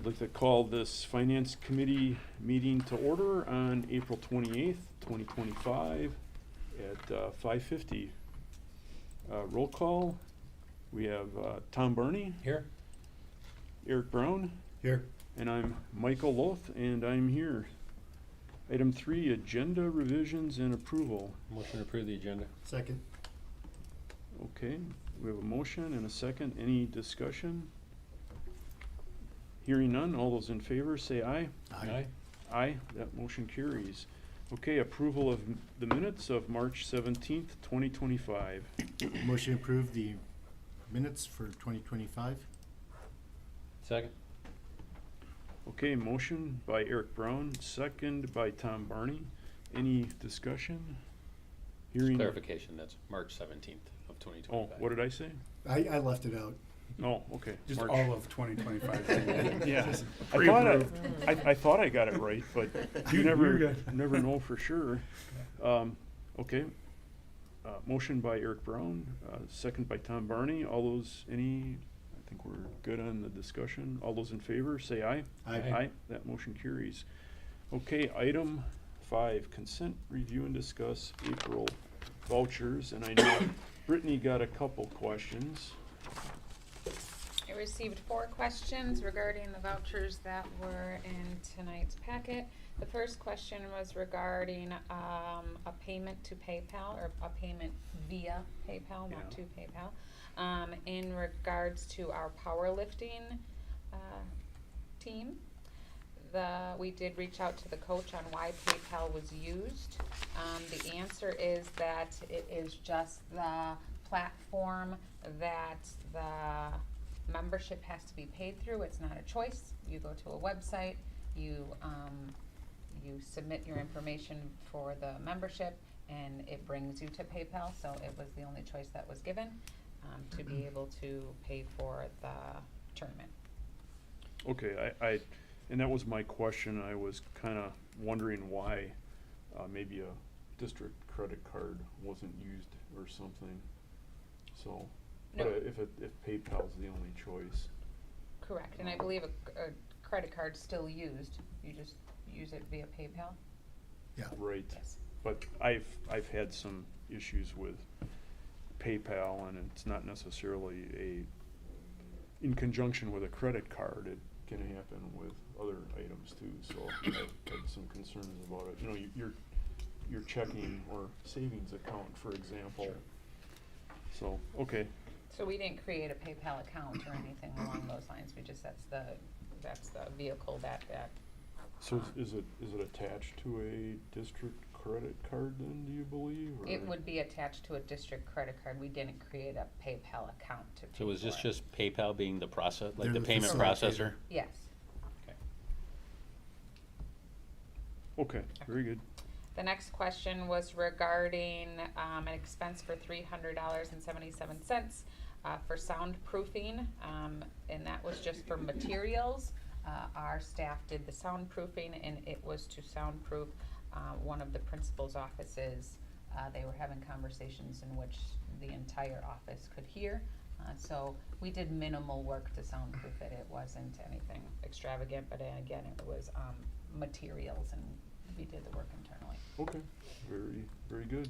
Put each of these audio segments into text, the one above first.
I'd like to call this Finance Committee meeting to order on April 28th, 2025 at 5:50. Roll call. We have Tom Barney, Here. Eric Brown, Here. and I'm Michael Loth, and I'm here. Item 3, agenda revisions and approval. Motion to approve the agenda. Second. Okay, we have a motion and a second. Any discussion? Hearing none, all those in favor say aye. Aye. Aye, that motion carries. Okay, approval of the minutes of March 17th, 2025. Motion to approve the minutes for 2025. Second. Okay, motion by Eric Brown, second by Tom Barney. Any discussion? Hearing. Clarification, that's March 17th of Oh, 2025. what did I say? I left it out. Oh, okay. Just March. all of 2025. Yeah, Just I thought I got it right, but you You're never, good. never know for sure. Okay. Motion by Eric Brown, second by Tom Barney. All those, I think we're good on the discussion. All those in favor, say aye. Aye. Aye, that motion carries. Okay, item 5, consent, review and discuss April vouchers. And I know Brittany got a couple questions. I received 4 questions regarding the vouchers that were in tonight's packet. The first question was regarding a payment to PayPal, or a payment via PayPal, not Yeah. to PayPal, in regards to our powerlifting team. We did reach out to the coach on why PayPal was used. The answer is that it is just the platform that the membership has to be paid through. It's not a choice. You go to a website, you submit your information for the membership, and it brings you to PayPal. So it was the only choice that was given to be able to pay for the tournament. Okay, and that was my question. I was kind of wondering why maybe a district credit card wasn't used or something. So, No. but if PayPal's the only choice. Correct, and I believe a credit card's still used. You just use it via PayPal. Yeah. Right. Yes. But I've had some issues with PayPal, and it's not necessarily in conjunction with a credit card. It can happen with other items too. So I've had some concerns about it. You know, your checking or savings account, for example. Sure. So, okay. So we didn't create a PayPal account or anything along those lines. We just, that's the vehicle that. So is it attached to a district credit card then, do you believe? Or? It would be attached to a district credit card. We didn't create a PayPal account to pay So is this for it. just PayPal being the process, like They're the the payment facilitator. processor? Yes. Okay. Okay, very good. The next question was regarding an expense for $300.77 for soundproofing, and that was just for materials. Our staff did the soundproofing, and it was to soundproof one of the principal's offices. They were having conversations in which the entire office could hear. So we did minimal work to soundproof it. It wasn't anything extravagant, but again, it was materials, and we did the work internally. Okay, very, very good.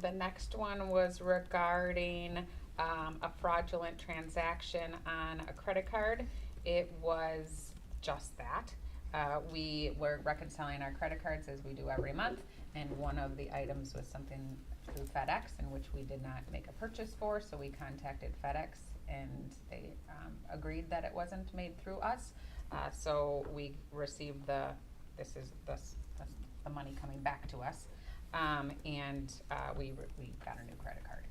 The next one was regarding a fraudulent transaction on a credit card. It was just that. We were reconciling our credit cards as we do every month, and one of the items was something through FedEx in which we did not make a purchase for, so we contacted FedEx, and they agreed that it wasn't made through us. So we received the money coming back to us, and we got a new credit card.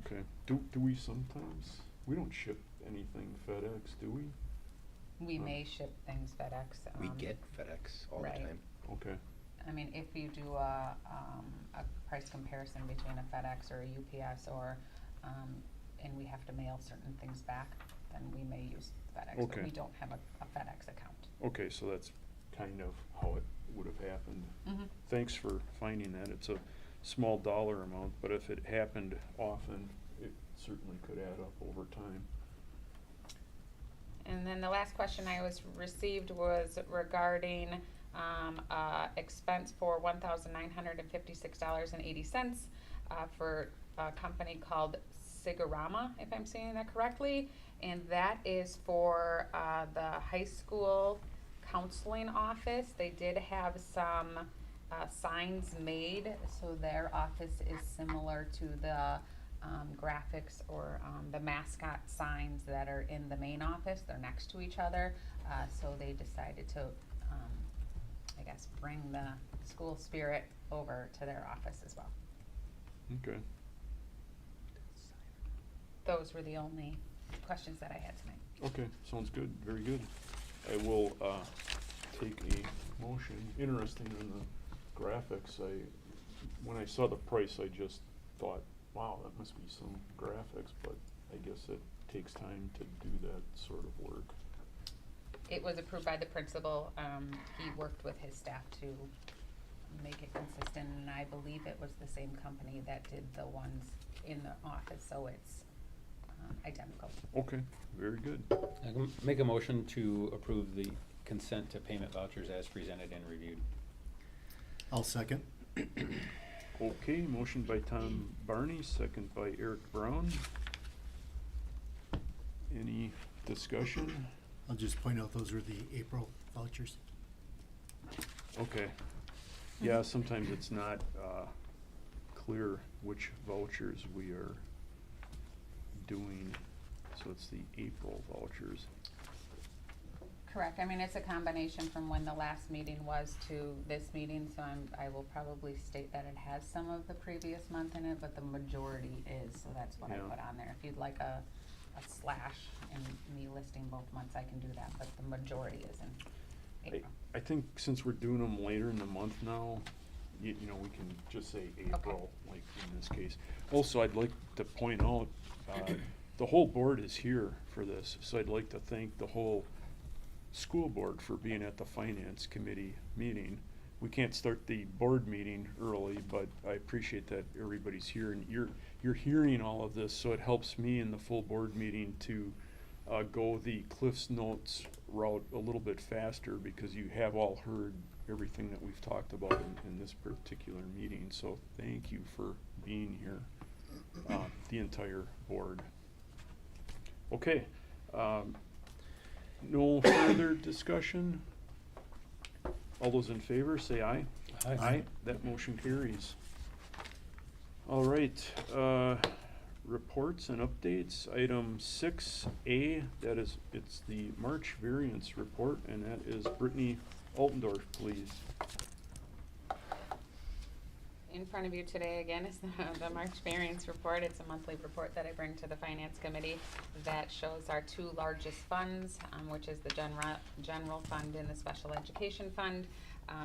Okay. Do we sometimes, we don't ship anything FedEx, do we? We may ship things FedEx. We get FedEx all right. the time. Okay. I mean, if you do a price comparison between a FedEx or a UPS or, and we have to mail certain things back, then we may use FedEx, Okay. but we don't have a FedEx account. Okay, so that's kind of how it would have happened. Mm-hmm. Thanks for finding that. It's a small dollar amount, but if it happened often, it certainly could add up over time. And And then the last question I received was regarding, expense for $1,956.80, for a company called Sigorama, if I'm saying that correctly. And that is for, the high school counseling office. They did have some, signs made, so their office is similar to the, graphics or, the mascot signs that are in the main office. They're next to each other, so they decided to, I guess, bring the school spirit over to their office as well. Okay. Those were the only questions that I had tonight. Okay, sounds good, very good. I will, take a motion, interesting in the graphics, when I saw the price, I just thought, wow, that must be some graphics, but I guess it takes time to do that sort of work. It was approved by the principal. He worked with his staff to make it consistent, and I believe it was the same company that did the ones in the office, so it's identical. Okay, very good. I can make a motion to approve the consent to payment vouchers as presented and reviewed. I'll second. Okay, motion by Tom Barney, second by Eric Brown. Any discussion? I'll just point out those are the April vouchers. Okay. Yeah, sometimes it's not, clear which vouchers we are doing, so it's the April vouchers. Correct. I mean, it's a combination from when the last meeting was to this meeting, so I will probably state that it has some of the previous month in it, but the majority is, so that's what I Yeah. put on there. If you'd like a slash in me listing both months, I can do that, but the majority is in April. I think since we're doing them later in the month now, you know, we can just say April, like in this case. Also, I'd like to point out, the whole board is here for this, so I'd like to thank the whole school board for being at the finance committee meeting. We can't start the board meeting early, but I appreciate that everybody's here and you're hearing all of this, so it helps me in the full board meeting to go the Cliff's Notes route a little bit faster, because you have all heard everything that we've talked about in this particular meeting, so thank you for being here, the entire board. Okay, no further discussion? All those in favor, say aye. Aye. That motion carries. All right, reports and updates. Item 6A, it's the March variance report, and that is Brittany Altendorf, please. In front of you today again is the March variance report. It's a monthly report that I bring to the finance committee that shows our two largest funds, which is the general fund and the special education fund.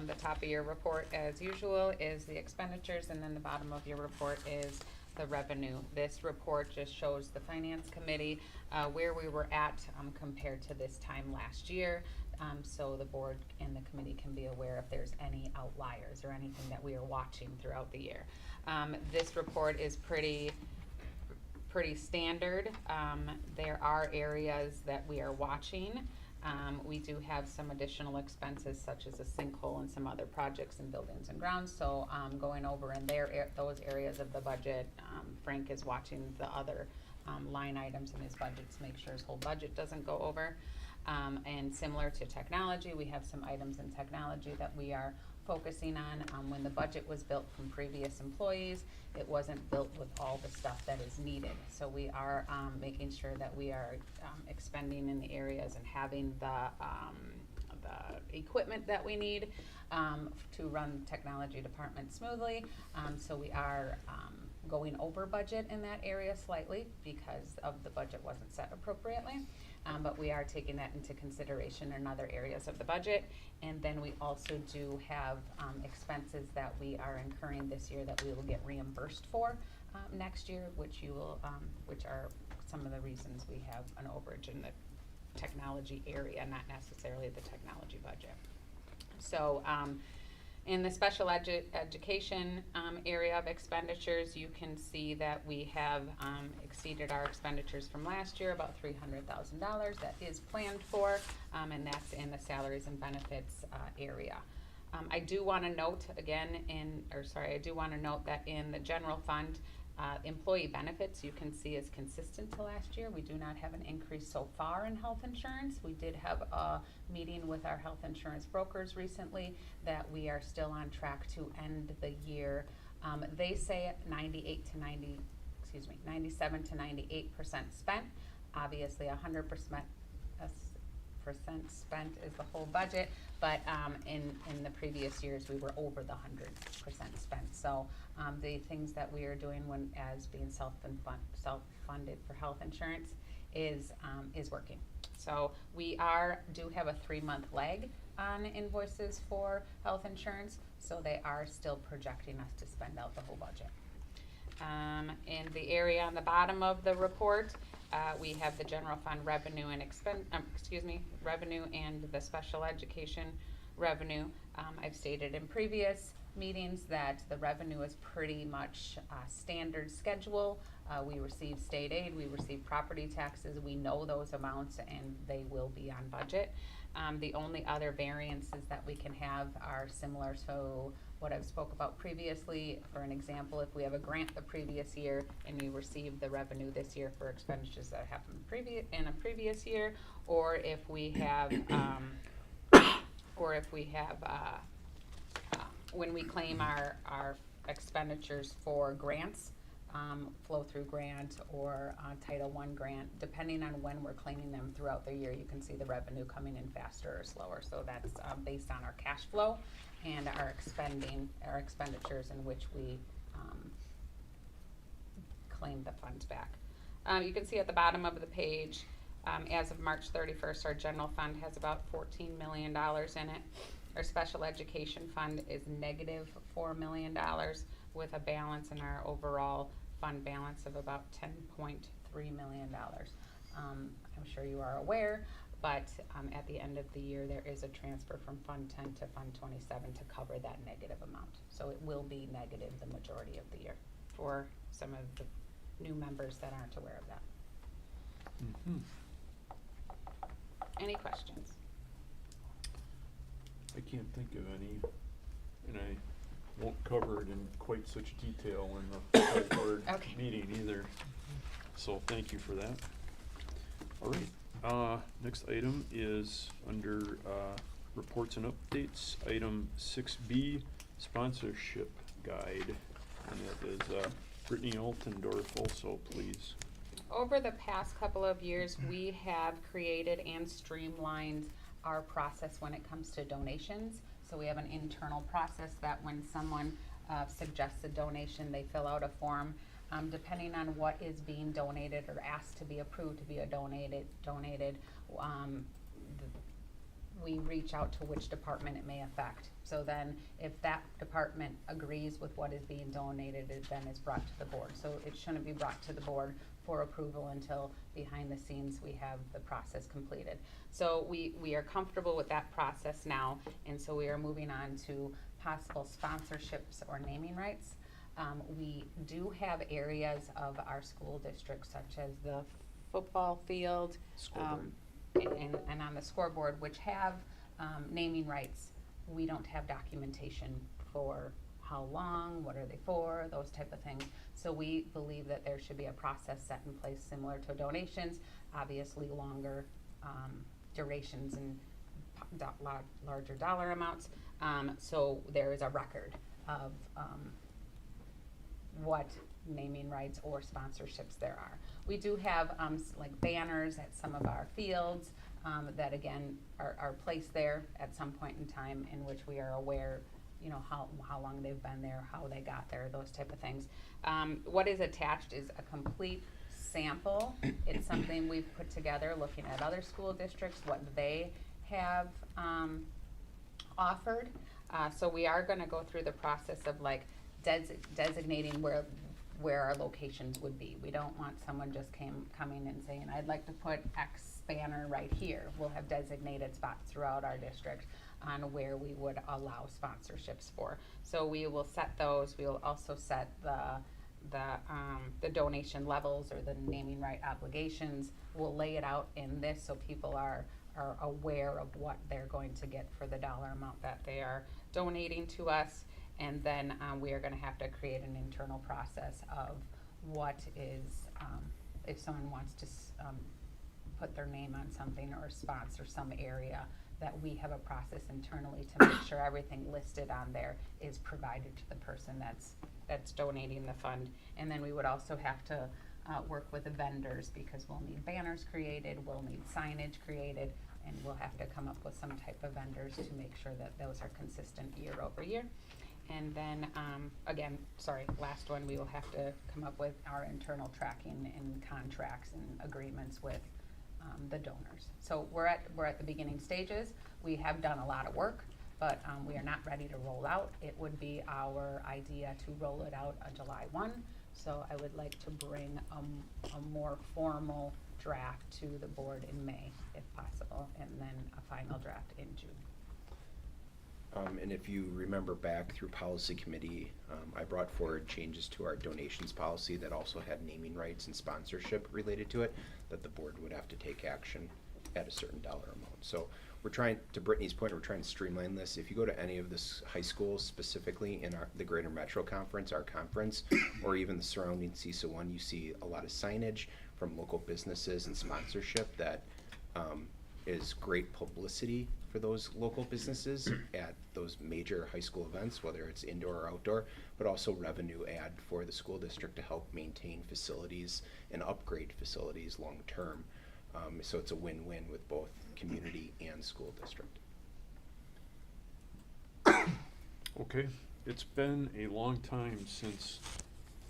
The top of your report, as usual, is the expenditures, and then the bottom of your report is the revenue. This report just shows the finance committee where we were at compared to this time last year. So the board and the committee can be aware if there's any outliers or anything that we are watching throughout the year. This report is pretty standard. There are areas that we are watching. We do have some additional expenses such as a sinkhole and some other projects in buildings and grounds. So going over in those areas of the budget, Frank is watching the other line items in his budget to make sure his whole budget doesn't go over. And similar to technology, we have some items in technology that we are focusing on. When the budget was built from previous employees, it wasn't built with all the stuff that is needed. So we are making sure that we are expending in the areas and having the equipment that we need to run the technology department smoothly. So we are going over budget in that area slightly because of the budget wasn't set appropriately. But we are taking that into consideration in other areas of the budget. And then we also do have expenses that we are incurring this year that we will get reimbursed for next year, which which are some of the reasons we have an overage in the technology area, not necessarily the technology budget. So In the special education area of expenditures, you can see that we have exceeded our expenditures from last year, about $300,000 that is planned for, and that's in the salaries and benefits area. I do want to note again I do want to note that in the general fund, employee benefits, you can see is consistent to last year. We do not have an increase so far in health insurance. We did have a meeting with our health insurance brokers recently that we are still on track to end the year. They say 97 to 98% spent. Obviously, 100% spent is the whole budget, but in the previous years we were over the 100% spent. So the things that we are doing as being self-funded for health insurance is working. So we do have a 3-month lag on invoices for health insurance, so they are still projecting us to spend out the whole budget. In the area on the bottom of the report, we have the general fund revenue and revenue and the special education revenue. I've stated in previous meetings that the revenue is pretty much standard schedule. We receive state aid, we receive property taxes, we know those amounts and they will be on budget. The only other variances that we can have are similar to what I've spoke about previously. For an example, if we have a grant the previous year and we receive the revenue this year for expenditures that happened in a previous year, or if we have when we claim our expenditures for grants, flow through grant or Title I grant, depending on when we're claiming them throughout the year, you can see the revenue coming in faster or slower. So that's based on our cash flow and our expenditures in which we claim the funds back. You can see at the bottom of the page, as of March 31st, our general fund has about $14 million in it. Our special education fund is negative $4 million with a balance in our overall fund balance of about $10.3 million. I'm sure you are aware, but at the end of the year there is a transfer from Fund 10 to Fund 27 to cover that negative amount. So it will be negative the majority of the year for some of the new members that aren't aware of that. Mm-hmm. Any questions? I can't think of any, and I won't cover it in quite such detail in the full board Okay. meeting either. So thank you for that. All right, next item is under reports and updates, item 6B, sponsorship guide, and that is Brittany Altendorf also, please. Over the past couple of years, we have created and streamlined our process when it comes to donations. So we have an internal process that when someone suggests a donation, they fill out a form. Depending on what is being donated or asked to be approved to be donated, we reach out to which department it may affect. So then if that department agrees with what is being donated, it then is brought to the board. So it shouldn't be brought to the board for approval until behind the scenes we have the process completed. So we are comfortable with that process now, and so we are moving on to possible sponsorships or naming rights. We do have areas of our school district such as the football field and on the scoreboard which have naming rights. We don't have documentation for how long, what are they for, those type of things. So we believe that there should be a process set in place similar to donations, obviously longer durations and larger dollar amounts. So there is a record of what naming rights or sponsorships there are. We do have like banners at some of our fields that again are placed there at some point in time in which we are aware, you know, how long they've been there, how they got there, those type of things. What is attached is a complete sample. It's something we've put together looking at other school districts, what they have offered. So we are gonna go through the process of like designating where where our locations would be. We don't want someone just coming and saying, I'd like to put X banner right here. We'll have designated spots throughout our district on where we would allow sponsorships for. So we will set those. We will also set the donation levels or the naming right obligations. We'll lay it out in this so people are aware of what they're going to get for the dollar amount that they are donating to us. And then we are gonna have to create an internal process of what is, if someone wants to put their name on something or sponsor some area, that we have a process internally to make sure everything listed on there is provided to the person that's donating the fund. And then we would also have to work with the vendors, because we'll need banners created, we'll need signage created, and we'll have to come up with some type of vendors to make sure that those are consistent year over year. And then, again, sorry, last one, we will have to come up with our internal tracking and contracts and agreements with the donors. So we're at the beginning stages. We have done a lot of work, but we are not ready to roll out. It would be our idea to roll it out on July 1. So I would like to bring a more formal draft to the board in May, if possible, and then a final draft in June. And if you remember back through policy committee, I brought forward changes to our donations policy that also had naming rights and sponsorship related to it, that the board would have to take action at a certain dollar amount. So we're trying, to Brittany's point, we're trying to streamline this. If you go to any of the high schools, specifically in the Greater Metro Conference, our conference, or even the surrounding CISA one, you see a lot of signage from local businesses and sponsorship that is great publicity for those local businesses at those major high school events, whether it's indoor or outdoor, but also revenue add for the school district to help maintain facilities and upgrade facilities long term. So it's a win-win with both community and school district. Okay, it's been a long time since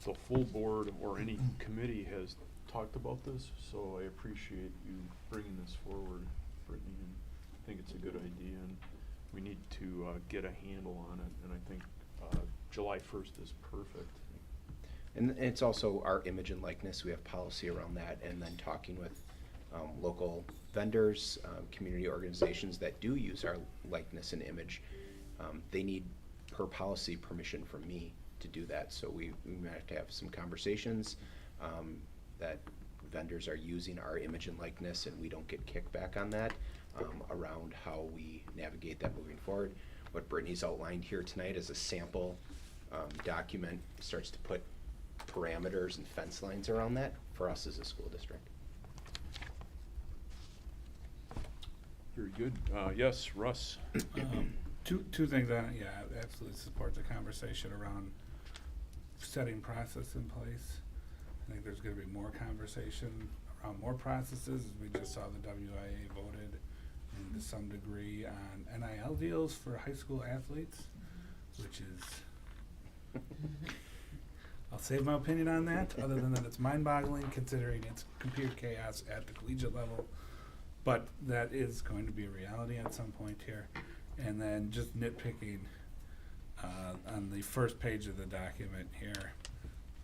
the full board or any committee has talked about this, so I appreciate you bringing this forward, Brittany, and I think it's a good idea, and we need to get a handle on it, and I think July 1st is perfect. And it's also our image and likeness. We have policy around that, and then talking with local vendors, community organizations that do use our likeness and image. They need, per policy, permission from me to do that. So we might have to have some conversations that vendors are using our image and likeness and we don't get kickback on that, around how we navigate that moving forward. What Brittany's outlined here tonight is a sample document, starts to put parameters and fence lines around that for us as a school district. Very good. Yes, Russ? Two things on it, yeah, absolutely support the conversation around setting process in place. I think there's gonna be more conversation around more processes, as we just saw the WIA voted to some degree on NIL deals for high school athletes, which is, I'll save my opinion on that, other than that it's mind-boggling considering it's computer chaos at the collegiate level. But that is going to be a reality at some point here. And then just nitpicking on the first page of the document here,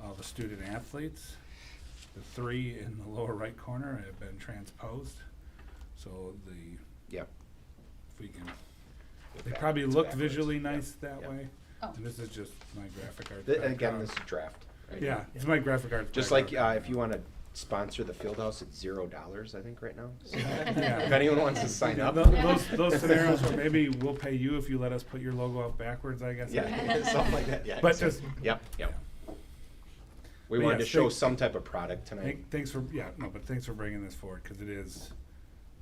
all the student athletes, the 3 in the lower right corner have been transposed. So Yep. if we can, Go they back- probably it's look backwards. visually Yep. nice that Yep. way. Oh. And this is just my graphic art. Again, background. this is draft. Right? Yeah, it's my graphic art. Just like background. if you want to sponsor the field house, it's $0, I think, right now. So Yeah. if anyone wants to sign up. Those scenarios where maybe we'll pay you if you let us put your logo up backwards, I guess. Yeah, something like that. Yeah. But exactly. just- Yep. Yeah. We But wanted yeah, to show thank- some type of product tonight. Thanks for thanks for bringing this forward, because it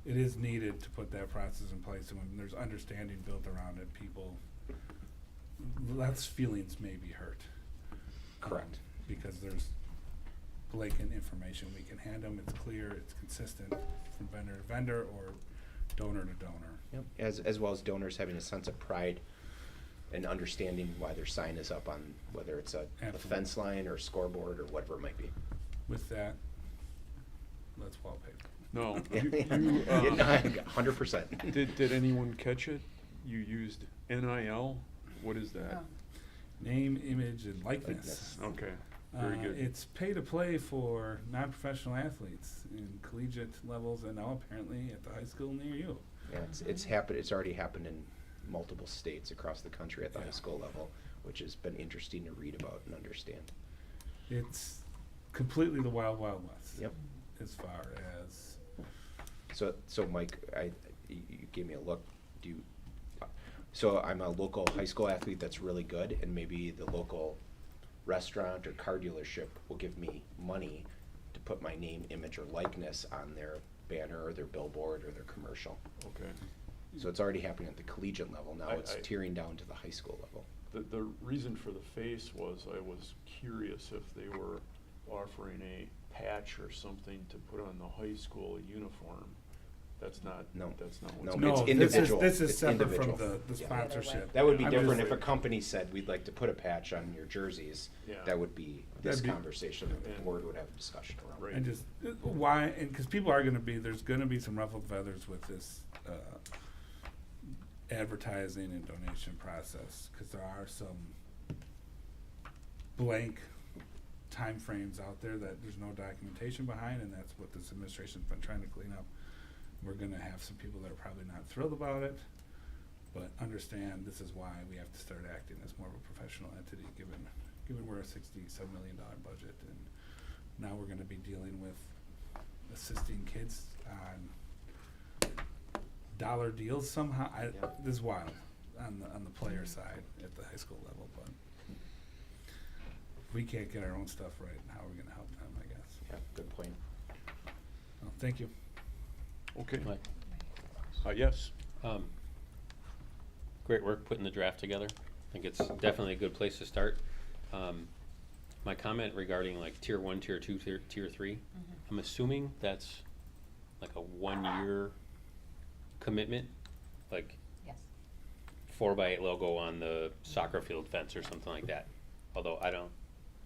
is needed to put that process in place, and when there's understanding built around it, people, less feelings may be hurt. Correct. Because there's blatant information we can hand them, it's clear, it's consistent from vendor to vendor or donor to donor. Yep. As well as donors having a sense of pride and understanding why their sign is up on, whether it's a Absolutely. fence line or scoreboard or whatever it might be. With that, let's wallpaper. No. Yeah, You, yeah, 100%. did anyone catch it? You used NIL? What is that? Oh. Name, image, and likeness. Likeness. Okay. Very good. It's pay to play for non-professional athletes in collegiate levels and now apparently at the high school near you. Yeah, it's happened, it's already happened in multiple states across the country at the high Yeah. school level, which has been interesting to read about and understand. It's completely the wild, wild west. Yep. As far as, So Mike, you gave me a look, so I'm a local high school athlete that's really good, and maybe the local restaurant or car dealership will give me money to put my name, image, or likeness on their banner or their billboard or their commercial. Okay. So it's already happening at the collegiate level, now I- it's tearing down to the high school level. The reason for the face was I was curious if they were offering a patch or something to put on the high school uniform. That's not, No. that's not No, what's. no, it's this is, individual. this is It's separate from individual. the Yeah. sponsorship. That would be I'm different just- if a company said, we'd like to put a patch on your jerseys. Yeah. That would be this That'd be- conversation that the And- board would have a discussion around. Right. And just, why, and, cause people are gonna be, there's gonna be some ruffled feathers with this, advertising and donation process, cause there are some blank timeframes out there that there's no documentation behind, and that's what this administration's been trying to clean up. We're gonna have some people that are probably not thrilled about it, but understand this is why we have to start acting as more of a professional entity, given we're a $67 million budget, and now we're gonna be dealing with assisting kids on dollar deals somehow. Yeah. This is wild on the player side at the high school level, but if we can't get our own stuff right, how are we gonna help them, I guess? Yeah, good point. Well, thank you. Okay. Mike? Yes. Great work putting the draft together. I think it's definitely a good place to start. My comment regarding like tier 1, tier 2, tier 3, I'm assuming that's like a 1-year commitment, like Yes. 4x8 logo on the soccer field fence or something like that. Although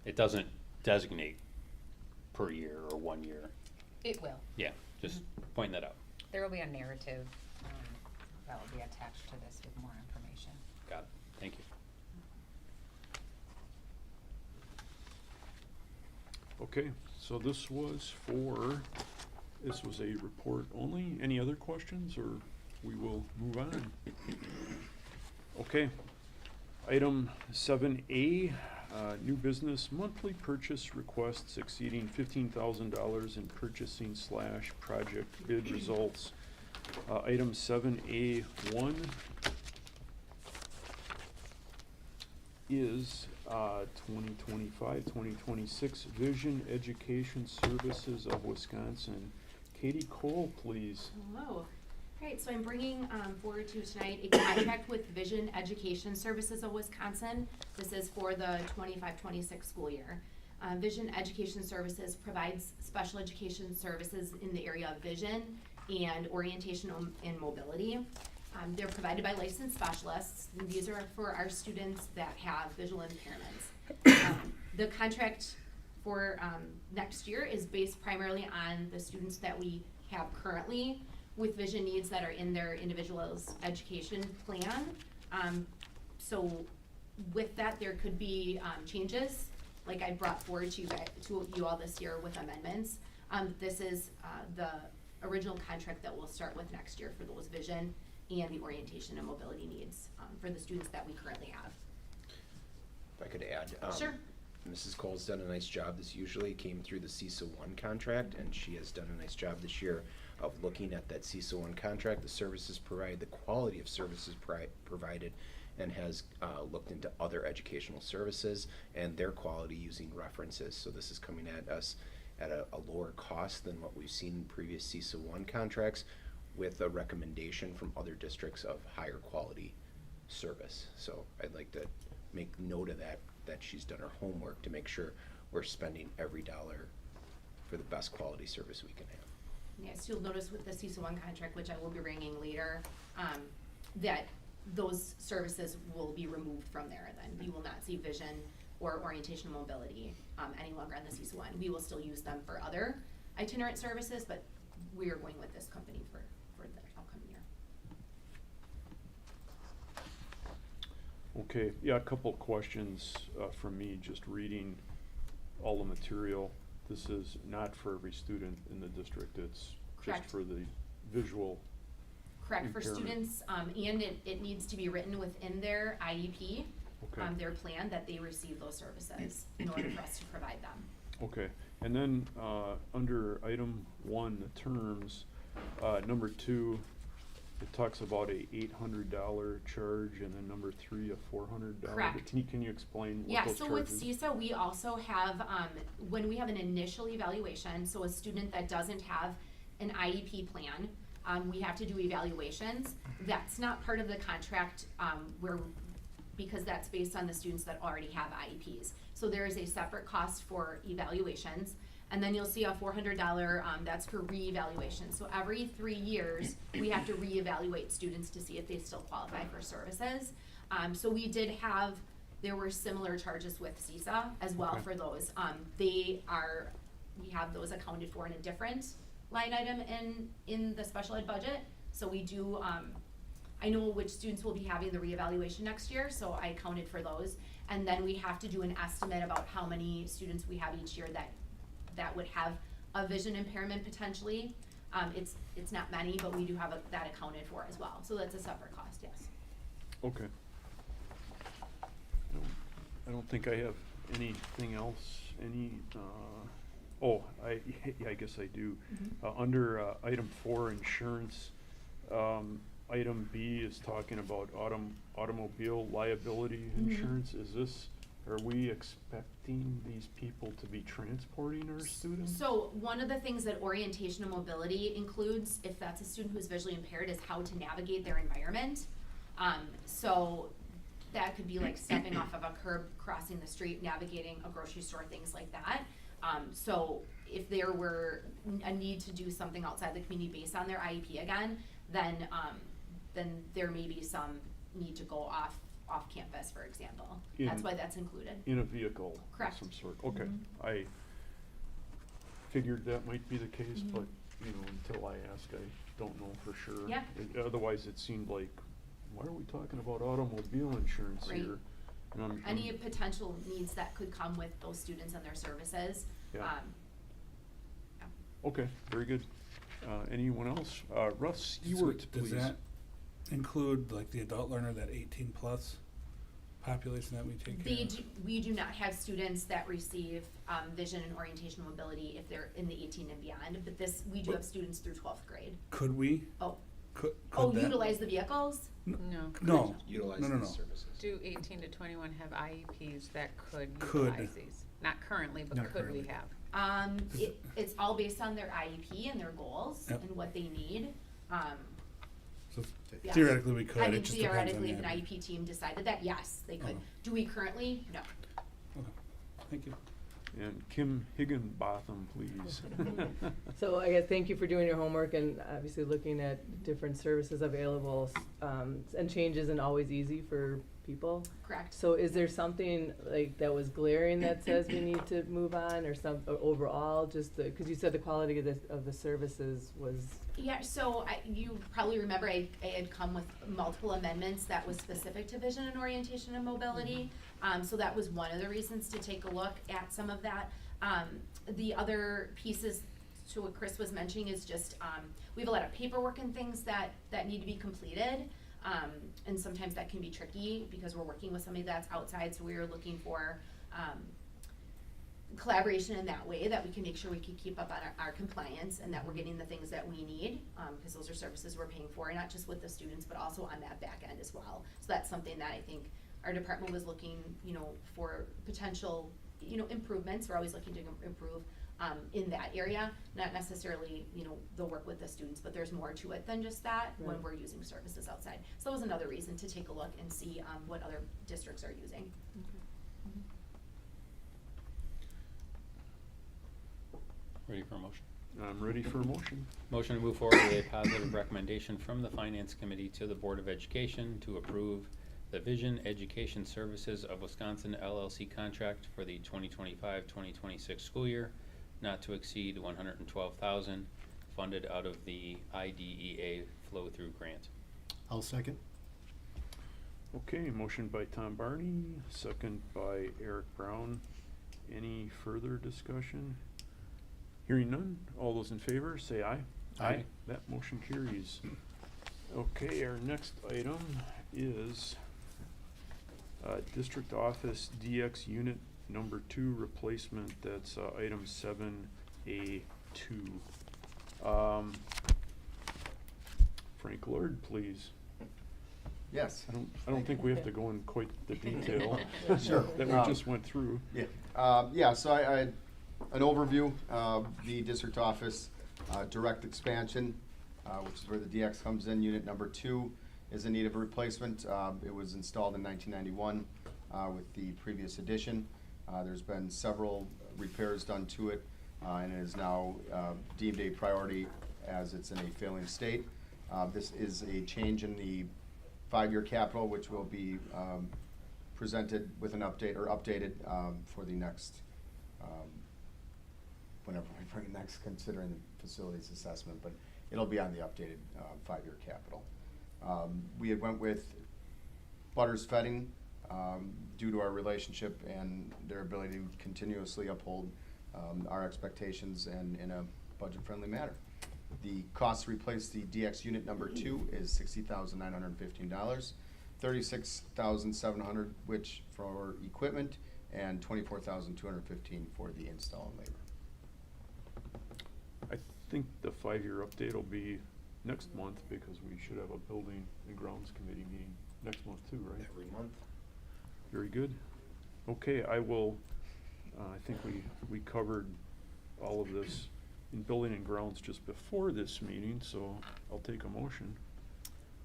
it doesn't designate per year or 1 year. It will. Yeah, just pointing that out. There will be a narrative, that will be attached to this with more information. Got it. Thank you. Okay, so this was a report only. Any other questions, or we will move on? Okay. Item 7A, new business, monthly purchase requests exceeding $15,000 in purchasing / project bid results. Item 7A1 is 2025-2026 Vision Education Services of Wisconsin. Katie Cole, please. Hello. Alright, so I'm bringing forward to you tonight a contract with Vision Education Services of Wisconsin. This is for the 25-26 school year. Vision Education Services provides special education services in the area of vision and orientation and mobility. They're provided by licensed specialists, and these are for our students that have visual impairments. The contract for next year is based primarily on the students that we have currently with vision needs that are in their individual's education plan. So with that, there could be changes, like I brought forward to you all this year with amendments. This is the original contract that we'll start with next year for those vision and the orientation and mobility needs for the students that we currently have. If I could add. Sure. Mrs. Cole's done a nice job. This usually came through the CISA 1 contract, and she has done a nice job this year of looking at that CISA 1 contract, the services provided, the quality of services provided, and has looked into other educational services and their quality using references. So this is coming at us at a lower cost than what we've seen in previous CISA 1 contracts, with a recommendation from other districts of higher quality service. So I'd like to make note of that she's done her homework to make sure we're spending every dollar for the best quality service we can have. Yes, you'll notice with the CISA 1 contract, which I will be bringing later, that those services will be removed from there then. We will not see vision or orientation and mobility any longer on the CISA 1. We will still use them for other itinerant services, but we are going with this company for the upcoming year. Okay, yeah, a couple questions from me, just reading all the material. This is not for every student in the district, it's just Correct. for the visual. Correct, for Impairment. students, and it needs to be written within their IEP, Okay. their plan, that they receive those services in order for us to provide them. Okay, and then, under item 1, the terms, number 2, it talks about a $800 charge, and then number 3, a $400. Correct. Can you explain what Yeah, those so with charges? CISA, we also have, when we have an initial evaluation, so a student that doesn't have an IEP plan, we have to do evaluations. That's not part of the contract, because that's based on the students that already have IEPs. So there is a separate cost for evaluations. And then you'll see a $400, that's for reevaluation. So every 3 years, we have to reevaluate students to see if they still qualify for services. So we did have, there were similar charges with CISA as well Okay. for those. We have those accounted for in a different line item in the special ed budget. So we do, I know which students will be having the reevaluation next year, so I accounted for those. And then we have to do an estimate about how many students we have each year that would have a vision impairment potentially. It's not many, but we do have that accounted for as well. So that's a separate cost, yes. Okay. I don't think I have anything else, I guess I do. Under item 4, insurance, item B is talking about automobile liability insurance. Are we expecting these people to be transporting our students? So one of the things that orientation and mobility includes, if that's a student who's visually impaired, is how to navigate their environment. So that could be like stepping off of a curb, crossing the street, navigating a grocery store, things like that. So if there were a need to do something outside the community based on their IEP again, then there may be some need to go off campus, for example. That's why that's included. In a vehicle Correct. of some sort? Okay. I figured that might be the case, but, until I ask, I don't know for sure. Yeah. Otherwise, it seemed like, why are we talking about automobile insurance Right. here? And Any potential needs that could come with those students and their services. Yeah. Okay, very good. Anyone else? Russ So Ewart, please. does that include like the adult learner, that 18+ population that we take care of? We do not have students that receive vision and orientation and mobility if they're in the 18 and beyond, but we do have students through 12th grade. Could we? Oh, Could that? utilize the vehicles? No. No. Utilize No, no, these no. services. Do 18 to 21 have IEPs that could Could. utilize these? Not currently, but Not could we currently. have? It's all based on their IEP and their goals Yep. and what they need. So Yes. theoretically, we could. I mean, It just depends on theoretically, if the an IEP. IEP team decided that, yes, they could. Oh. Do we currently? No. Okay. Thank you. And Kim Higginbotham, please. So I guess thank you for doing your homework and obviously looking at different services available, and change isn't always easy for people. Correct. So is there something like that was glaring that says we need to move on, or or overall, just because you said the quality of the services was, Yeah, so you probably remember I had come with multiple amendments that was specific to vision and orientation and mobility. So that was one of the reasons to take a look at some of that. The other pieces to what Chris was mentioning is just, we have a lot of paperwork and things that need to be completed. And sometimes that can be tricky because we're working with somebody that's outside, so we are looking for, collaboration in that way, that we can make sure we can keep up on our compliance and that we're getting the things that we need, because those are services we're paying for, not just with the students, but also on that back end as well. So that's something that I think our department was looking, for potential, improvements. We're always looking to improve, in that area, not necessarily, the work with the students, but there's more to it than just that when Right. we're using services outside. So that was another reason to take a look and see, what other districts are using. Ready for a motion? I'm ready for a motion. Motion to move forward with a positive recommendation from the Finance Committee to the Board of Education to approve the Vision Education Services of Wisconsin LLC contract for the 2025-2026 school year, not to exceed $112,000, funded out of the IDEA flow-through grant. I'll second. Okay, motion by Tom Barney, second by Eric Brown. Any further discussion? Hearing none, all those in favor, say aye. Aye. That motion carries. Okay, our next item is District Office DX Unit Number 2 replacement. That's item 7A2. Frank Lord, please. Yes. I don't think we have to go in quite the detail Sure. that we just went through. Yeah, so I had an overview of the district office direct expansion, which is where the DX comes in. Unit number 2 is in need of a replacement. It was installed in 1991 with the previous addition. There's been several repairs done to it, and it is now deemed a priority as it's in a failing state. This is a change in the 5-year capital, which will be presented with an update or updated for the next, whenever we bring it next, considering the facilities assessment, but it'll be on the updated 5-year capital. We had went with Butters Fetting due to our relationship and their ability to continuously uphold our expectations and in a budget-friendly manner. The cost to replace the DX unit number 2 is $60,915, $36,700 which for equipment, and $24,215 for the install and labor. I think the 5-year update will be next month because we should have a building and grounds committee meeting next month too, right? Every month. Very good. Okay, I will, I think we covered all of this in building and grounds just before this meeting, so I'll take a motion.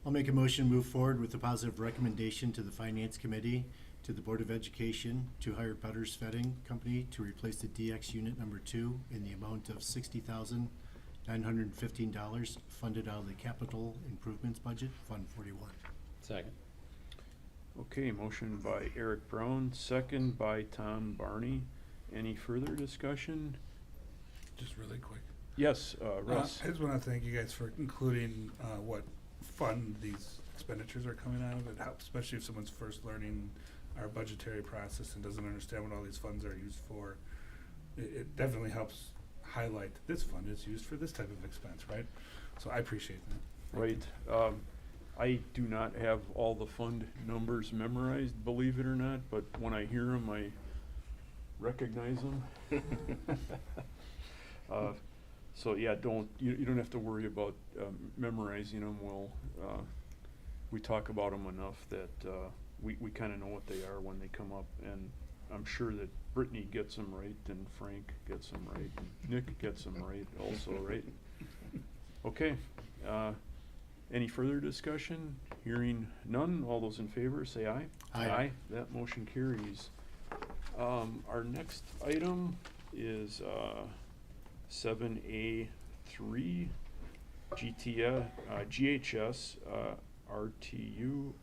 I'll make a motion to move forward with a positive recommendation to the Finance Committee, to the Board of Education, to hire Butters Fetting Company to replace the DX Unit Number 2 in the amount of $60,915, funded out of the Capital Improvements Budget, Fund 41. Second. Okay, motion by Eric Brown, second by Tom Barney. Any further discussion? Just really quick. Yes, Russ. I just wanna thank you guys for including, what fund these expenditures are coming out of. It helps, especially if someone's first learning our budgetary process and doesn't understand what all these funds are used for. It definitely helps highlight that this fund is used for this type of expense, right? So I appreciate that. Thank you. Right. I do not have all the fund numbers memorized, believe it or not, but when I hear them, I recognize them. So yeah, you don't have to worry about memorizing them. We talk about them enough that we kind of know what they are when they come up, and I'm sure that Brittany gets them right, and Frank gets them right, and Nick gets them right also, right? Okay. Any further discussion? Hearing none, all those in favor say aye. Aye. That motion carries. Our next item is 7A3 GHS RTU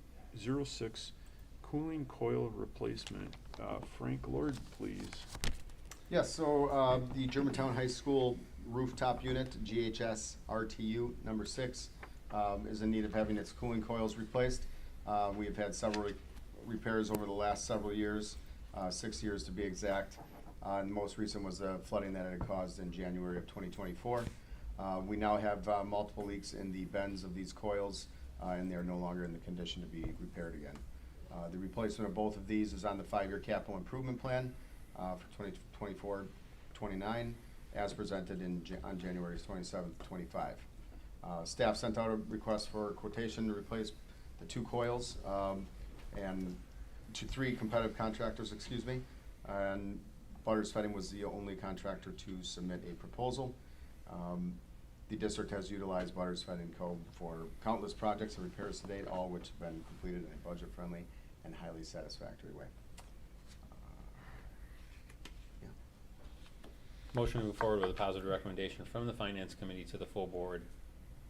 06 cooling coil replacement. Frank Lord, please. Yes, so the Germantown High School rooftop unit, GHS RTU number 6, is in need of having its cooling coils replaced. We have had several repairs over the last several years, 6 years to be exact. And the most recent was the flooding that it had caused in January of 2024. We now have multiple leaks in the bends of these coils, and they are no longer in the condition to be repaired again. The replacement of both of these is on the 5-year capital improvement plan for 2024-29, as presented on January 27th, 25. Staff sent out a request for a quotation to replace the 2 coils and 3 competitive contractors, and Butters Fetting was the only contractor to submit a proposal. The district has utilized Butters Fetting Co. for countless projects and repairs to date, all which have been completed in a budget-friendly and highly satisfactory way. Motion to move forward with a positive recommendation from the Finance Committee to the full board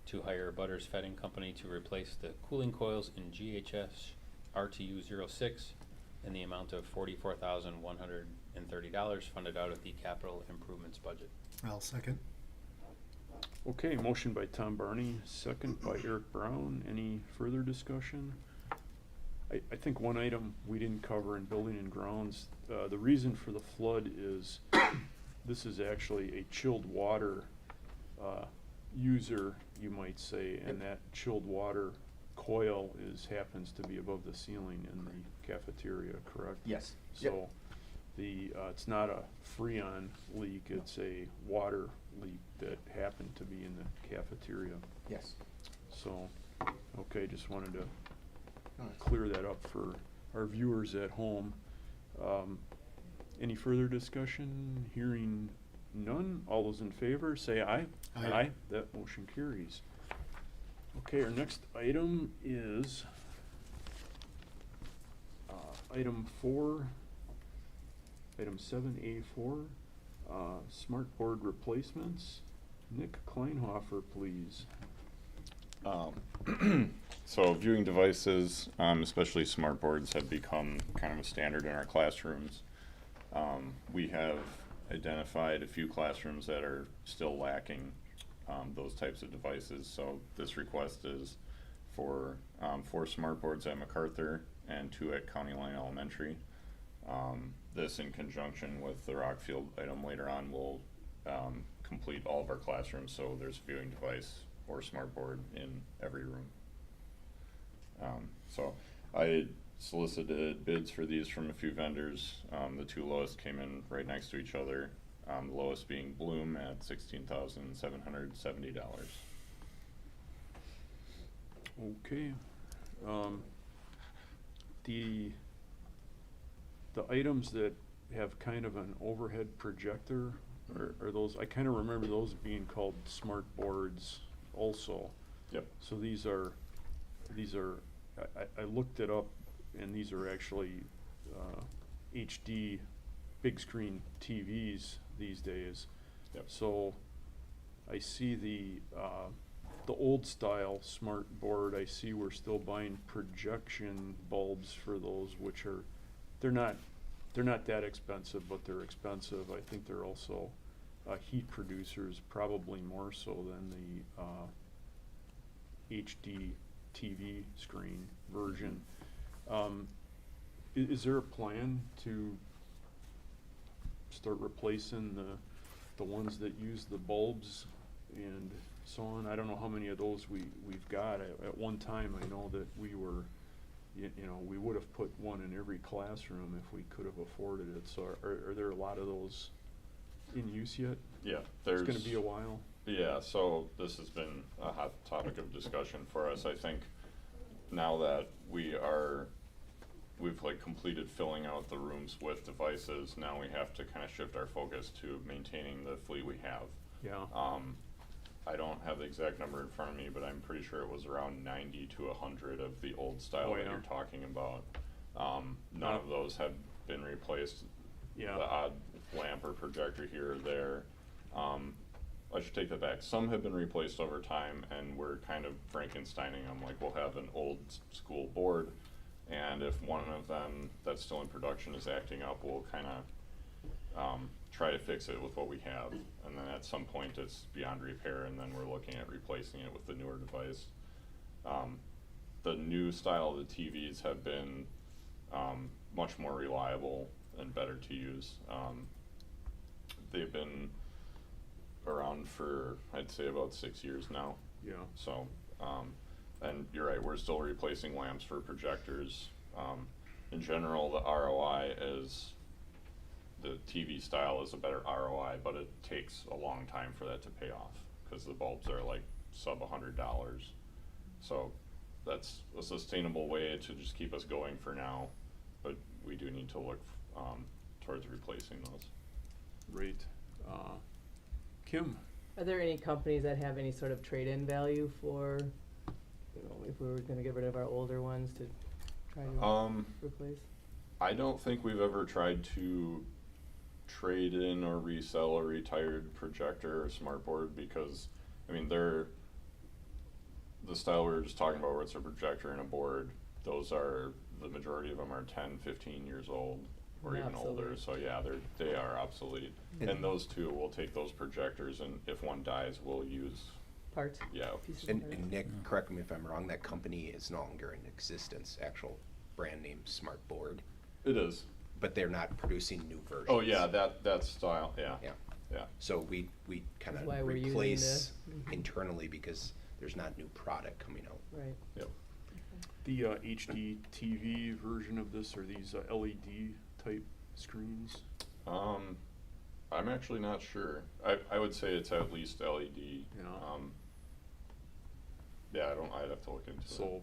to hire Butters Fetting Company to replace the cooling coils in GHS RTU 06 in the amount of $44,130, funded out of the Capital Improvements Budget. I'll second. Okay, motion by Tom Barney, second by Eric Brown. Any further discussion? I think one item we didn't cover in building and grounds, the reason for the flood is this is actually a chilled water user, you might say, and that chilled water coil happens to be above the ceiling in the cafeteria, correct? Yes. Yep. So it's not a freon leak, it's a water leak that happened to be in the cafeteria. Yes. So, okay, just wanted to No, it's- clear that up for our viewers at home. Any further discussion? Hearing none, all those in favor, say aye. Aye. That motion carries. Okay, our next item is item 4, item 7A4, smart board replacements. Nick Kleinhofer, please. So viewing devices, especially smart boards, have become kind of a standard in our classrooms. We have identified a few classrooms that are still lacking those types of devices. So this request is for 4 smart boards at MacArthur and 2 at County Line Elementary. This, in conjunction with the Rockfield item later on, will complete all of our classrooms. So there's a viewing device or smart board in every room. So I solicited bids for these from a few vendors. The 2 lowest came in right next to each other. The lowest being Bloom at $16,770. Okay. The items that have kind of an overhead projector, are those, I kind of remember those being called smart boards also. Yep. So these are, I looked it up, and these are actually HD big screen TVs these days. Yep. So I see the old style smart board. I see we're still buying projection bulbs for those, which are, they're not that expensive, but they're expensive. I think they're also heat producers, probably more so than the HD TV screen version. Is there a plan to start replacing the ones that use the bulbs and so on? I don't know how many of those we've got. At one time, I know that we were, you know, we would have put one in every classroom if we could have afforded it. So are there a lot of those in use yet? Yeah, It's gonna be a while. Yeah, so this has been a hot topic of discussion for us. I think now that we've like completed filling out the rooms with devices, now we have to kind of shift our focus to maintaining the fleet we have. Yeah. I don't have the exact number in front of me, but I'm pretty sure it was around 90 to 100 of the old style Oh, that yeah. you're talking about. None of those have been replaced. Yeah. The odd lamp or projector here or there. I should take that back. Some have been replaced over time, and we're kind of Frankensteining them. Like, we'll have an old school board, and if one of them that's still in production is acting up, we'll kind of try to fix it with what we have. And then at some point it's beyond repair, and then we're looking at replacing it with the newer device. The new style of the TVs have been much more reliable and better to use. They've been around for, I'd say, about 6 years now. Yeah. So, and you're right, we're still replacing lamps for projectors. In general, the ROI is, the TV style is a better ROI, but it takes a long time for that to pay off, because the bulbs are like sub $100. So that's a sustainable way to just keep us going for now, but we do need to look towards replacing those. Great. Kim? Are there any companies that have any sort of trade-in value for, you know, if we were gonna get rid of our older ones to try to replace? I don't think we've ever tried to trade in or resell a retired projector or smartboard, because, I mean, they're, the style we were just talking about where it's a projector and a board, those are, the majority of them are 10, 15 years old or even older. Obsolete. So yeah, they are obsolete. And those two, we'll take those projectors, and if one dies, we'll use, Parts? yeah. Pieces of And parts? Nick, correct me if I'm wrong, that company is no longer in existence, actual brand name Smart Board, It is. but they're not producing new versions. Oh, yeah, that style, yeah. Yeah. Yeah. So we kind That's of why we're using replace the- internally because there's not new product coming out. Right. Yep. The HD TV version of this, are these LED type screens? I'm actually not sure. I would say it's at least LED. Yeah. Yeah, I'd have to look into it. So,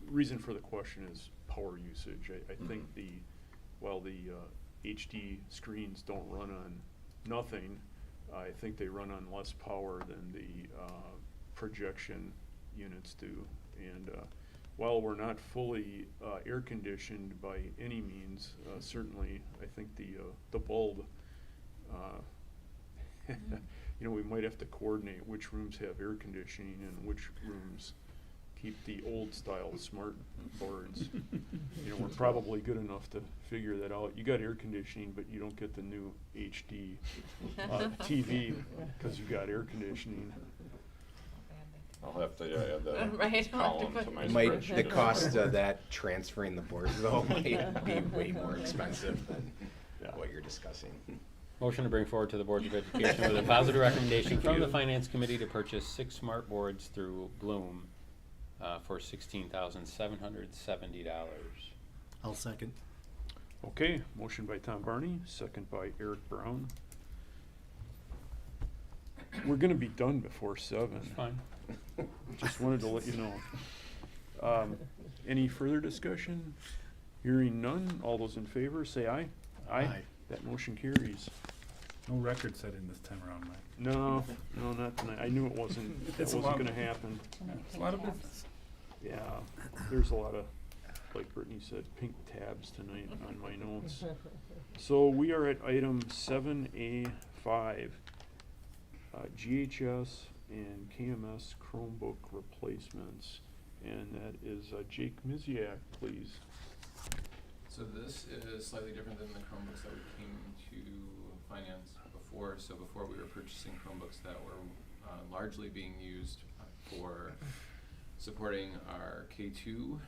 reason for the question is power usage. I think while the HD screens don't run on nothing, I think they run on less power than the projection units do. And while we're not fully air conditioned by any means, certainly I think the bulb, you know, we might have to coordinate which rooms have air conditioning and which rooms keep the old style smart boards. You know, we're probably good enough to figure that out. You got air conditioning, but you don't get the new HD TV because you got air conditioning. I'll have to add that Right, I'll have to column to put- my Might, spreadsheet. the cost of that transferring the boards though might be way more expensive than Yeah. what you're discussing. Motion to bring forward to the Board of Education with a positive recommendation from the Finance Committee to purchase 6 smart boards through Bloom for $16,770. I'll second. Okay, motion by Tom Barney, second by Eric Brown. We're gonna be done before 7. That's fine. Just wanted to let you know. Any further discussion? Hearing none, all those in favor, say aye. Aye. That motion carries. No record setting this time around, Mike. No, not tonight. I knew it wasn't, that It's a wasn't lot- gonna happen. It's a lot of business. Yeah, there's a lot of, like Brittany said, pink tabs tonight on my notes. So we are at item 7A5, GHS and KMS Chromebook replacements. And that is Jake Miziak, please. So this is slightly different than the Chromebooks that we came to finance before. So before we were purchasing Chromebooks that were largely being used for supporting our K2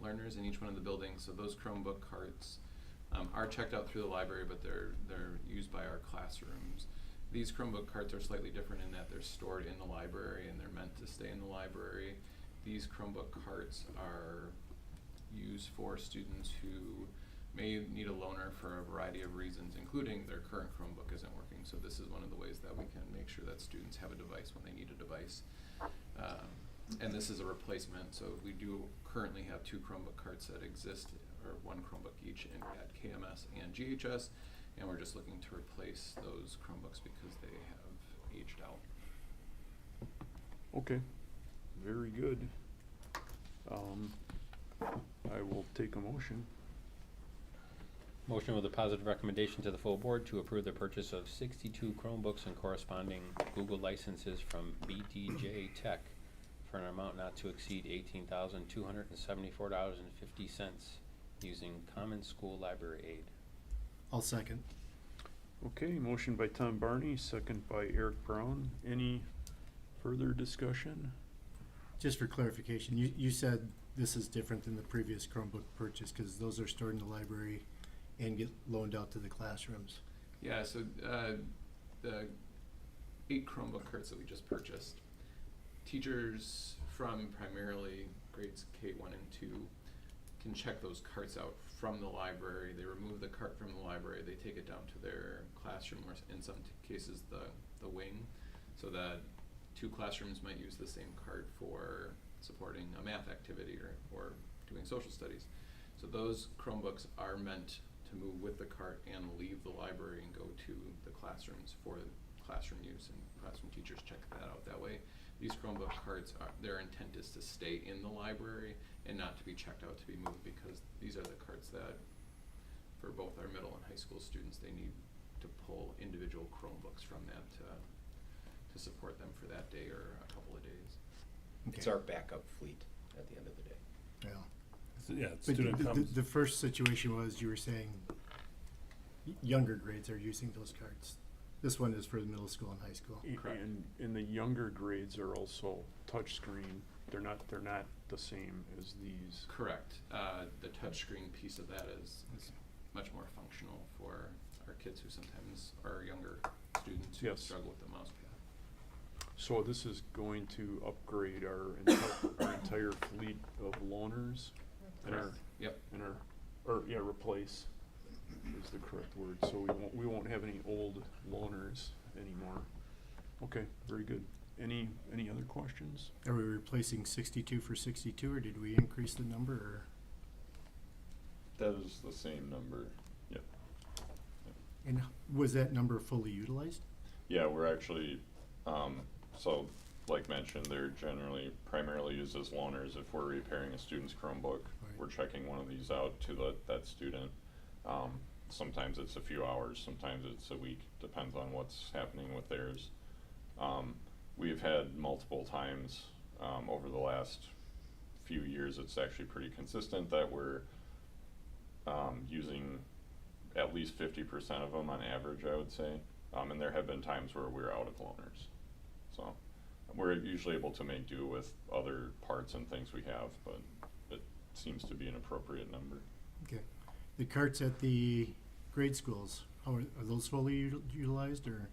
learners in each one of the buildings. So those Chromebook carts are checked out through the library, but they're used by our classrooms. These Chromebook carts are slightly different in that they're stored in the library and they're meant to stay in the library. These Chromebook carts are used for students who may need a loaner for a variety of reasons, including their current Chromebook isn't working. So this is one of the ways that we can make sure that students have a device when they need a device. And this is a replacement, so we do currently have 2 Chromebook carts that exist, or 1 Chromebook each at KMS and GHS, and we're just looking to replace those Chromebooks because they have aged out. Okay, very good. I will take a motion. Motion with a positive recommendation to the full board to approve the purchase of 62 Chromebooks and corresponding Google licenses from BDJ Tech for an amount not to exceed $18,274.50 using Common School Library Aid. I'll second. Okay, motion by Tom Barney, second by Eric Brown. Any further discussion? Just for clarification, you said this is different than the previous Chromebook purchase because those are stored in the library and get loaned out to the classrooms. Yeah, so the 8 Chromebook carts that we just purchased, teachers from primarily grades K1 and 2 can check those carts out from the library. They remove the cart from the library, they take it down to their classroom, or in some cases the wing, so that 2 classrooms might use the same cart for supporting a math activity or doing social studies. So those Chromebooks are meant to move with the cart and leave the library and go to the classrooms for classroom use, and classroom teachers check that out that way. These Chromebook carts, their intent is to stay in the library and not to be checked out to be moved, because these are the carts that, for both our middle and high school students, they need to pull individual Chromebooks from that to support them for that day or a couple of days. It's Okay. our backup fleet at the end of the day. Yeah. So, yeah, But student comes. the first situation was you were saying younger grades are using those cards. This one is for the middle school and high school. Correct. And the younger grades are also touchscreen they're not the same as these. Correct. The touchscreen piece of that is much more functional for our kids who sometimes are younger students who Yes. struggle with the mouse pad. So this is going to upgrade our entire fleet of loaners and our, Yep. replace is the correct word. So we won't have any old loaners anymore. Okay, very good. Any other questions? Are we replacing 62 for 62, or did we increase the number, or? That is the same number, yep. And was that number fully utilized? Yeah, we're actually, so like mentioned, they're primarily used as loaners. If we're repairing a student's Chromebook, Right. we're checking one of these out to that student. Sometimes it's a few hours, sometimes it's a week, depends on what's happening with theirs. We've had multiple times over the last few years, it's actually pretty consistent that we're using at least 50% of them on average, I would say. And there have been times where we're out of loaners. So we're usually able to make do with other parts and things we have, but it seems to be an appropriate number. Okay. The carts at the grade schools, how are those fully utilized, or?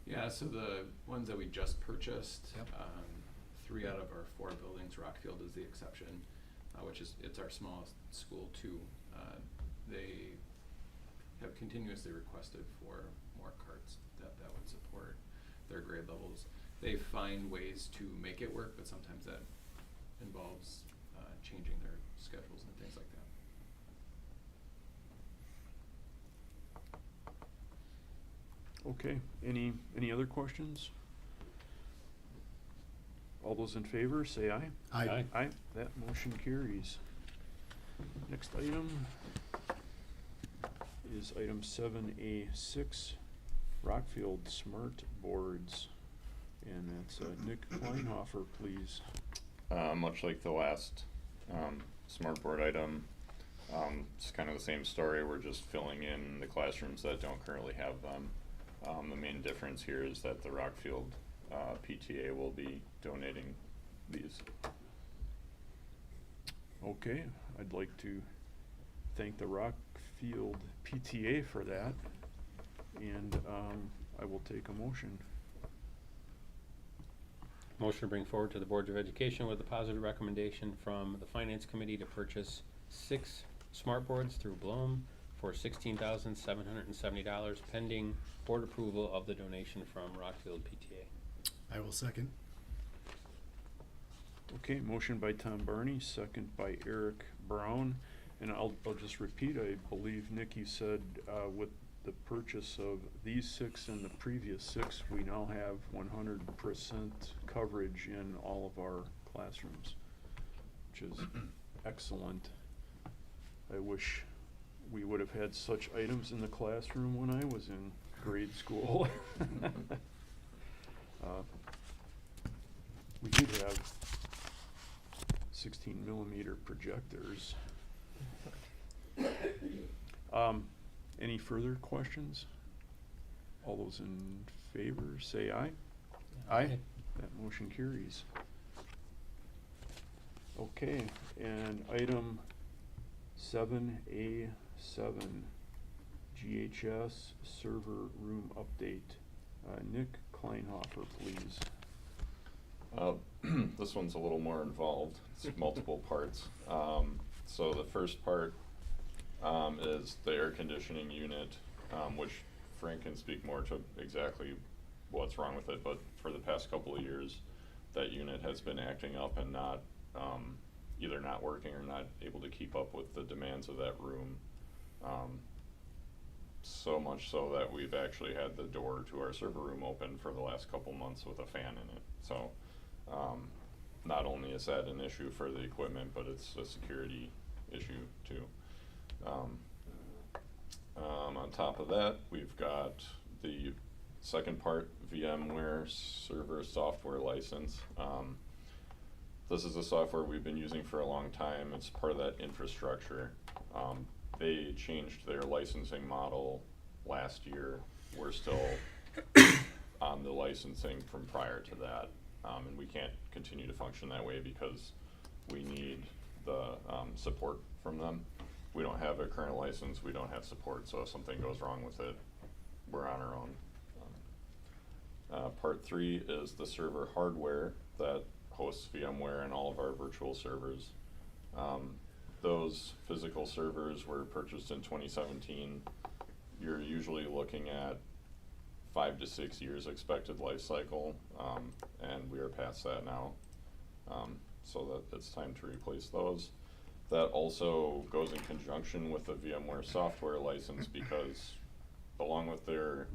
Yeah, so the ones that we just purchased, Yep. 3 out of our 4 buildings, Rockfield is the exception, it's our smallest school too. They have continuously requested for more carts that would support their grade levels. They find ways to make it work, but sometimes that involves changing their schedules and things like that. Okay, any other questions? All those in favor, say aye. Aye. Aye, that motion carries. Next item is item 7A6, Rockfield Smart Boards. And that's Nick Kleinhofer, please. Much like the last smartboard item, it's kind of the same story. We're just filling in the classrooms that don't currently have them. The main difference here is that the Rockfield PTA will be donating these. Okay, I'd like to thank the Rockfield PTA for that. And I will take a motion. Motion to bring forward to the Board of Education with a positive recommendation from the Finance Committee to purchase 6 smart boards through Bloom for $16,770 pending board approval of the donation from Rockfield PTA. I will second. Okay, motion by Tom Barney, second by Eric Brown. And I'll just repeat, I believe, Nick, you said with the purchase of these 6 and the previous 6, we now have 100% coverage in all of our classrooms, which is excellent. I wish we would have had such items in the classroom when I was in grade school. We did have 16mm projectors. Any further questions? All those in favor, say aye. Aye. That motion carries. Okay, and item 7A7, GHS server room update. Nick Kleinhofer, please. This one's a little more involved. It's multiple parts. So the first part is the air conditioning unit, which Frank can speak more to exactly what's wrong with it, but for the past couple of years, that unit has been acting up and not, either not working or not able to keep up with the demands of that room. So much so that we've actually had the door to our server room open for the last couple months with a fan in it. So not only is that an issue for the equipment, but it's a security issue too. On top of that, we've got the second part, VMware server software license. This is a software we've been using for a long time. It's part of that infrastructure. They changed their licensing model last year. We're still on the licensing from prior to that. And we can't continue to function that way because we need the, support from them. We don't have a current license, we don't have support, so if something goes wrong with it, we're on our own. Part 3 is the server hardware that hosts VMware and all of our virtual servers. Those physical servers were purchased in 2017. You're usually looking at 5 to 6 years expected life cycle, and we are past that now. So that it's time to replace those. That also goes in conjunction with the VMware software license because along with their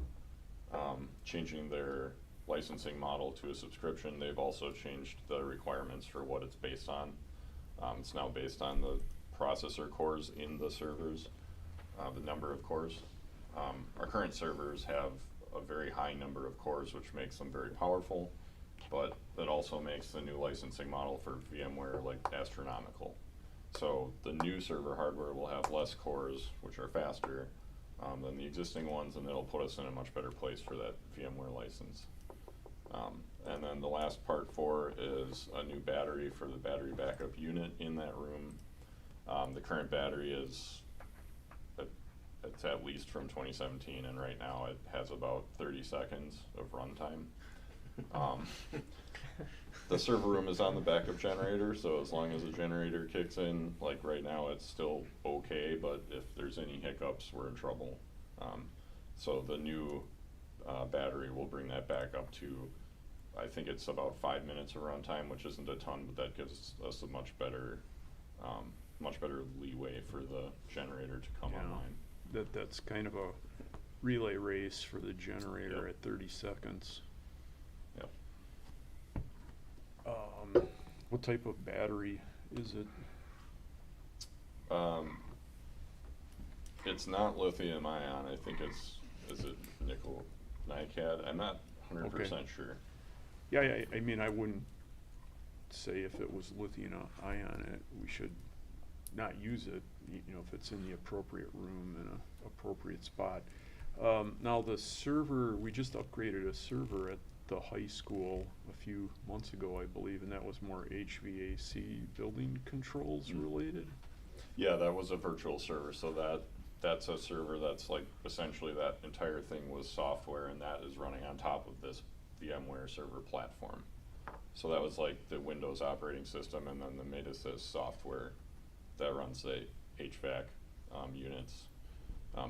changing their licensing model to a subscription, they've also changed the requirements for what it's based on. It's now based on the processor cores in the servers, the number of cores. Our current servers have a very high number of cores, which makes them very powerful, but that also makes the new licensing model for VMware like astronomical. So the new server hardware will have less cores, which are faster than the existing ones, and it'll put us in a much better place for that VMware license. And then the last part 4 is a new battery for the battery backup unit in that room. The current battery is, it's at least from 2017, and right now it has about 30 seconds of runtime. The server room is on the backup generator, so as long as the generator kicks in, like right now, it's still okay, but if there's any hiccups, we're in trouble. So the new battery will bring that back up to, I think it's about 5 minutes of runtime, which isn't a ton, but that gives us a much better leeway for the generator to come Yeah. online. That's kind of a relay race for the generator Yep. at 30 seconds. Yep. What type of battery is it? It's not lithium ion, I think is it nickel NiCad? I'm not 100% sure. Yeah, I mean, I wouldn't say if it was lithium ion, we should not use it, you know, if it's in the appropriate room in a appropriate spot. Now the server, we just upgraded a server at the high school a few months ago, I believe, and that was more HVAC building controls related. Yeah, that was a virtual server, so that's a server that's like essentially that entire thing was software, and that is running on top of this VMware server platform. So that was like the Windows operating system, and then the Metasys software that runs the HVAC units.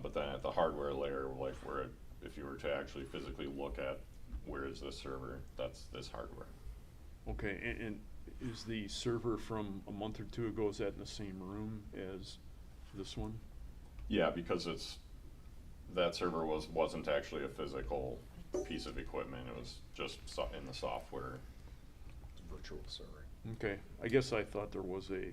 But then at the hardware layer, like where if you were to actually physically look at where is this server, that's this hardware. Okay, and is the server from a month or two ago, is that in the same room as this one? Yeah, because that server wasn't actually a physical piece of equipment, it was just in the software. Virtual server. Okay, I guess I thought there was a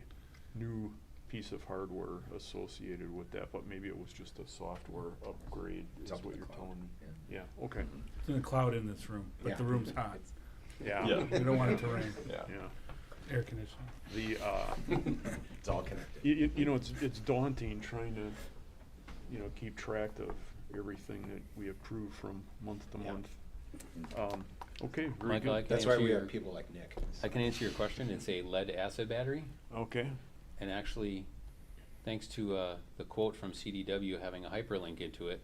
new piece of hardware associated with that, but maybe it was just a software upgrade, It's is up to what the you're cloud. telling me. Yeah, okay, It's in a cloud in this room, but Yeah. the room's hot. yeah. Yeah. We don't want it to rain. Yeah. Yeah, Air conditioning. the, It's all connected. you know, it's daunting trying to, you know, keep track of everything that we approve from month to Yeah. month. Okay, very Michael, I good. can That's why answer we your- have people like Nick. I can answer your question. It's a lead acid battery. Okay, And actually, thanks to the quote from CDW having a hyperlink into it,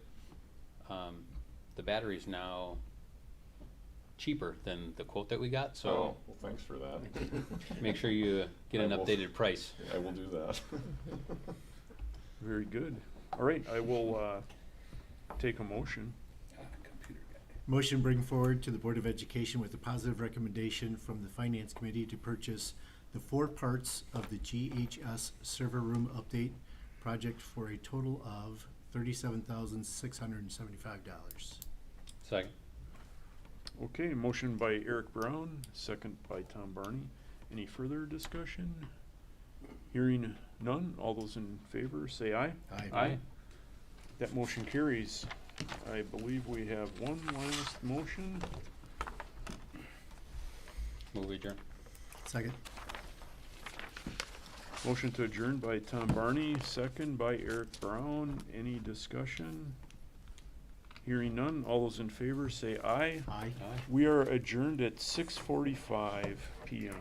the battery's now cheaper than the quote that we got. So Oh, well, thanks for that. make sure you get an I will- updated price. I will do that. very good. All right, I will take a motion. Computer guy. Motion bring forward to the Board of Education with a positive recommendation from the Finance Committee to purchase the 4 parts of the GHS server room update project for a total of $37,675. Second. Okay, motion by Eric Brown, second by Tom Barney. Any further discussion? Hearing none, all those in favor say aye. Aye. That motion carries. I believe we have one last motion. Move adjourn. Second. Motion to adjourn by Tom Barney, second by Eric Brown. Any discussion? Hearing none, all those in favor say aye. Aye. Aye. We are adjourned at 6:45 PM.